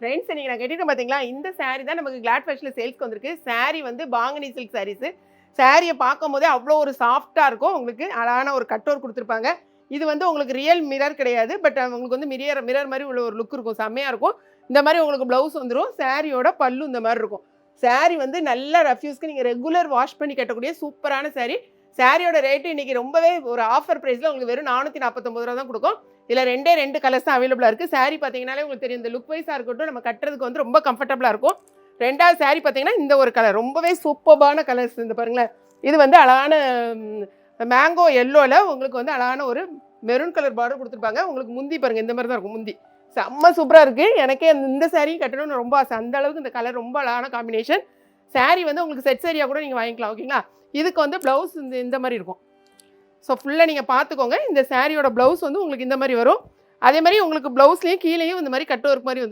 Friends இன்னைக்கு நான் கேட்டுட்டு பார்த்தீங்களா, இந்த சாரீ தான் நமக்கு கிளாட் ஃபேஷனில் சேல்ஸ்க்கு வந்திருக்கு. சாரீ வந்து பாங்கனி சில்க் சாரீஸு. சாரியை பார்க்கும்போதே அவ்வளோ ஒரு சாஃப்டாக இருக்கும். உங்களுக்கு அழகான ஒரு கட் ஒர்க் கொடுத்துருப்பாங்க. இது வந்து உங்களுக்கு ரியல் மிரர் கிடையாது. பட் உங்களுக்கு வந்து மிரர் மாதிரி உள்ள ஒரு லுக் இருக்கும். செம்மையாக இருக்கும். இந்த மாதிரி உங்களுக்கு ப்ளவுஸ் வந்துடும். சாரியோட பல்லு இந்த மாதிரி இருக்கும். சாரீ வந்து நல்ல ரஃப்யூஸ்க்கு நீங்கள் ரெகுலர் வாஷ் பண்ணி கட்டக்கூடிய சூப்பரான சாரீ. சாரியோட ரேட்டு இன்னைக்கு ரொம்பவே ஒரு ஆஃபர் ப்ரைஸில் உங்களுக்கு வெறும் 449 ரூபா தான் கொடுக்கும். இதில் ரெண்டு கலர்ஸ் தான் அவைலபிளாக இருக்குது. சாரீ பார்த்தீங்கன்னாலே உங்களுக்கு தெரியும், இந்த லுக் வைஸாக இருக்கட்டும், நம்ம கட்டுறதுக்கு வந்து ரொம்ப கம்ஃபர்டபுளாக இருக்கும். ரெண்டாவது சாரீ பார்த்தீங்கன்னா இந்த ஒரு கலர் ரொம்பவே சூப்பர்பான கலர்ஸ். இந்த பாருங்களேன், இது வந்து அழகான மேங்கோ எல்லோவில் உங்களுக்கு வந்து அழகான ஒரு மெரூன் கலர் பார்டர் கொடுத்துருப்பாங்க. உங்களுக்கு முந்தி பாருங்கள், இந்த மாதிரி தான் இருக்கும் முந்தி. செம்ம சூப்பராக இருக்குது. எனக்கே இந்த சாரீ கட்டணும்னு ரொம்ப ஆசை. அந்த அளவுக்கு இந்த கலர் ரொம்ப அழகான காம்பினேஷன். சாரீ வந்து உங்களுக்கு செட் சாரியாக கூட நீங்கள் வாங்கிக்கலாம். ஓகேங்களா? இதுக்கு வந்து ப்ளவுஸ் இந்த மாதிரி இருக்கும். ஸோ ஃபுல்லாக நீங்கள் பார்த்துக்கோங்க. இந்த சாரியோட ப்ளவுஸ் வந்து உங்களுக்கு இந்த மாதிரி வரும். அதே மாதிரி உங்களுக்கு ப்ளவுஸ்லேயும் கீழேயும் இந்த மாதிரி கட் ஒர்க் மாதிரி வந்துடும்.